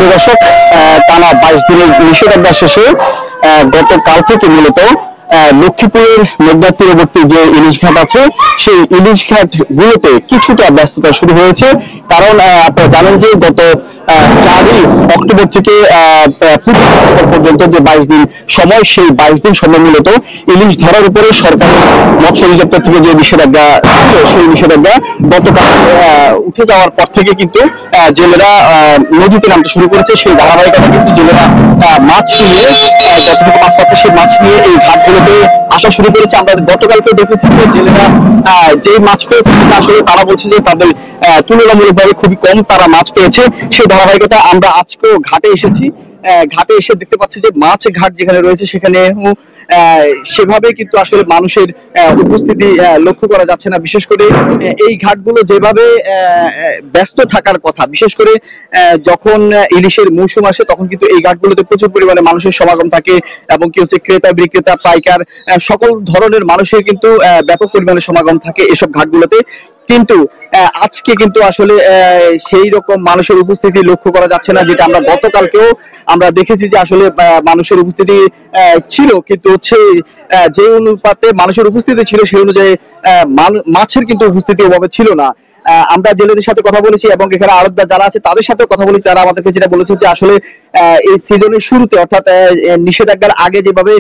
প্রিয় দর্শক, টানা 22 দিনের নিষেধাজ্ঞা শেষে গতকাল থেকে মূলত লক্ষ্মীপুরের মেঘনা তীরবর্তী যে ইলিশ ঘাট আছে সেই ইলিশ ঘাট গুলোতে কিছুটা ব্যস্ততা শুরু হয়েছে। কারণ আপনারা জানেন যে গত 4ই অক্টোবর থেকে 15 অক্টোবর পর্যন্ত যে 22 দিন সময়, সেই 22 দিন সময় মূলত ইলিশ ধরার উপরে সরকারের মৎস্য অধিদপ্তর থেকে যে নিষেধাজ্ঞা ছিল সেই নিষেধাজ্ঞা গতকাল উঠে যাওয়ার পর থেকে কিন্তু জেলেরা নদীতে নামতে শুরু করেছে। সেই ধারাবাহিকতা কিন্তু জেলেরা মাছ নিয়ে যতটুকু মাছ পাচ্ছে সেই মাছ নিয়ে এই ঘাটগুলোতে আসা শুরু করেছে। আমরা গতকালকে দেখেছি যে জেলেরা যে মাছ পেয়েছে আসলে তারা বলছে যে তাদের তুলনামূলকভাবে খুবই কম তারা মাছ পেয়েছে। সেই ধারাবাহিকতা আমরা আজকেও ঘাটে এসেছি। ঘাটে এসে দেখতে পাচ্ছি যে মাছ ঘাট যেখানে রয়েছে সেখানে সেভাবে কিন্তু আসলে মানুষের উপস্থিতি লক্ষ্য করা যাচ্ছে না। বিশেষ করে এই ঘাটগুলো যেভাবে ব্যস্ত থাকার কথা, বিশেষ করে যখন ইলিশের মৌসুম আসে তখন কিন্তু এই ঘাটগুলোতে প্রচুর পরিমাণে মানুষের সমাগম থাকে এবং কি হচ্ছে ক্রেতা বিক্রেতা পাইকার সকল ধরনের মানুষের কিন্তু ব্যাপক পরিমাণে সমাগম থাকে এসব ঘাটগুলোতে। কিন্তু আজকে কিন্তু আসলে সেই রকম মানুষের উপস্থিতি লক্ষ্য করা যাচ্ছে না, যেটা আমরা গতকালকেও আমরা দেখেছি যে আসলে মানুষের উপস্থিতি ছিল, কিন্তু হচ্ছে যে অনুপাতে মানুষের উপস্থিতি ছিল সেই অনুযায়ী মাছের কিন্তু উপস্থিতি ওভাবে ছিল না। আমরা জেলেদের সাথে কথা বলেছি এবং এখানে আড়তদার যারা আছে তাদের সাথে কথা বলেছি, তারা আমাদেরকে যেটা বলেছে যে আসলে এই সিজনের শুরুতে অর্থাৎ নিষেধাজ্ঞার আগে যেভাবে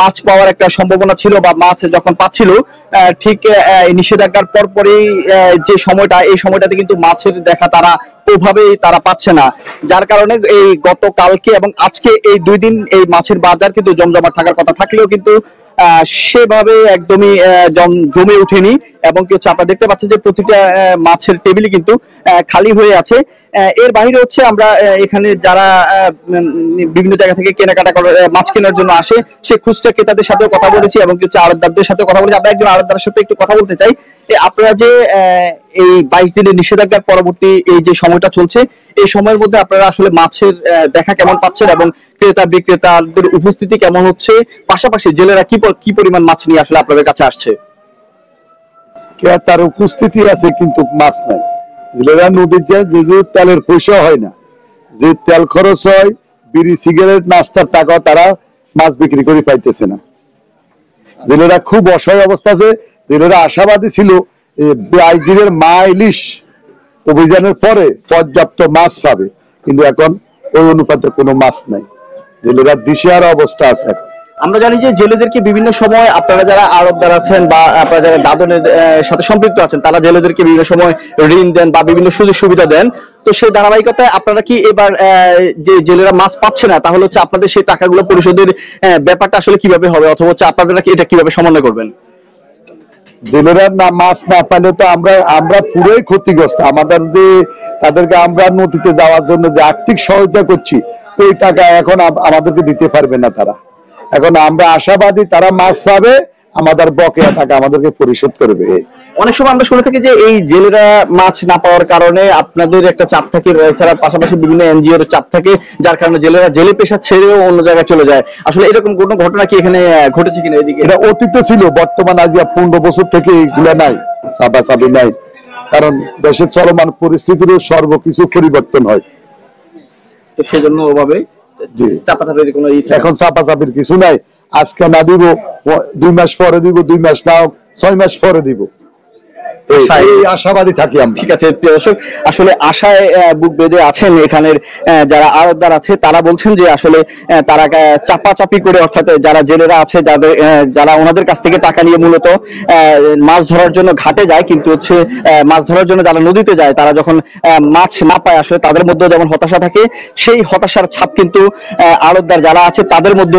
মাছ পাওয়ার একটা সম্ভাবনা ছিল বা মাছ যখন পাচ্ছিল, ঠিক নিষেধাজ্ঞার পরপরই যে সময়টা, এই সময়টাতে কিন্তু মাছের দেখা তারা ওভাবেই তারা পাচ্ছে না। যার কারণে এই গতকালকে এবং আজকে এই 2 দিন এই মাছের বাজার কিন্তু জমজমাট থাকার কথা থাকলেও কিন্তু সেভাবে একদমই জমে ওঠেনি। এবং কি হচ্ছে আপনারা দেখতে পাচ্ছেন যে প্রতিটা মাছের টেবিলই কিন্তু খালি হয়ে আছে। এর বাইরে হচ্ছে আমরা এখানে যারা বিভিন্ন জায়গা থেকে কেনাকাটা করে মাছ কেনার জন্য আসে সে খুচরা ক্রেতাদের সাথেও কথা বলেছি এবং কিছু আড়তদারদের সাথে কথা বলেছি। আমরা একজন আড়তদারের সাথে একটু কথা বলতে চাই। আপনারা যে এই 22 দিনের নিষেধাজ্ঞার পরবর্তী এই যে সময়টা চলছে, এই সময়ের মধ্যে আপনারা আসলে মাছের দেখা কেমন পাচ্ছেন এবং ক্রেতা বিক্রেতাদের উপস্থিতি কেমন হচ্ছে, পাশাপাশি জেলেরা কি পরিমাণ মাছ নিয়ে আসলে আপনাদের কাছে আসছে? তার উপস্থিতি আছে কিন্তু মাছ নাই। জেলেরা নদীতে যদি তেলের পয়সা হয় না, যে তেল খরচ হয়, বিড়ি সিগারেট নাস্তার টাকা তারা মাছ বিক্রি করে পাইতেছে না। জেলেরা খুব অসহায় অবস্থা আছে। জেলেরা আশাবাদী ছিল 22 দিনের মা ইলিশ অভিযানের পরে পর্যাপ্ত মাছ পাবে, কিন্তু এখন ওই অনুপাতে কোনো মাছ নাই। জেলেরা দিশেহারা অবস্থা আছে। আমরা জানি যে জেলেদেরকে বিভিন্ন সময় আপনারা যারা আড়তদার আছেন বা আপনারা যারা দাদনের সাথে সম্পৃক্ত আছেন তারা জেলেদেরকে বিভিন্ন সময় ঋণ দেন বা বিভিন্ন সুযোগ সুবিধা দেন। তো সেই ধারাবাহিকতায় আপনারা কি এবার যে জেলেরা মাছ পাচ্ছে না তাহলে হচ্ছে আপনাদের সেই টাকাগুলো পরিশোধের ব্যাপারটা আসলে কিভাবে হবে, অথবা হচ্ছে আপনারা কি এটা কিভাবে সমন্বয় করবেন? জেলেরা না মাছ না পাইলে তো আমরা পুরোই ক্ষতিগ্রস্ত। আমাদের যে তাদেরকে আমরা নদীতে যাওয়ার জন্য যে আর্থিক সহায়তা করছি ওই টাকা এখন আমাদেরকে দিতে পারবে না তারা। এখন আমরা আশাবাদী তারা মাছ পাবে, আমাদের বকেয়া টাকা আমাদেরকে পরিশোধ করবে। অনেক সময় আমরা শুনে থাকি যে এই জেলেরা মাছ না পাওয়ার কারণে আপনাদের একটা চাপ থাকে, এছাড়া পাশাপাশি বিভিন্ন এনজিওর চাপ থাকে, যার কারণে জেলেরা জেলে পেশা ছেড়েও অন্য জায়গায় চলে যায়। আসলে এরকম কোনো ঘটনা কি এখানে ঘটেছে কিনা? এদিকে এটা অতীতে ছিল, বর্তমান আজ 15 বছর থেকে এইগুলা নাই, চাপাচাপি নাই। কারণ দেশের চলমান পরিস্থিতিরও সর্বকিছু পরিবর্তন হয়, তো সেজন্য ওভাবে চাপাচাপির কোনো এখন চাপাচাপির কিছু নাই। আজকে না দিব 2 মাস পরে দিব, 2 মাস না 6 মাস পরে দিব, এই আশাবাদী থাকি আমরা। ঠিক আছে প্রিয় দর্শক, আসলে আশায় বুক বেঁধে আছেন এখানের যারা আড়তদার আছে, তারা বলছেন যে আসলে তারা চাপাচাপি করে, অর্থাৎ যারা জেলেরা আছে যারা ওনাদের কাছ থেকে টাকা নিয়ে মূলত মাছ ধরার জন্য ঘাটে যায়, কিন্তু হচ্ছে মাছ ধরার জন্য যারা নদীতে যায় তারা যখন মাছ না পায় আসলে তাদের মধ্যে যেমন হতাশা থাকে, সেই হতাশার ছাপ কিন্তু আড়তদার যারা আছে তাদের মধ্যে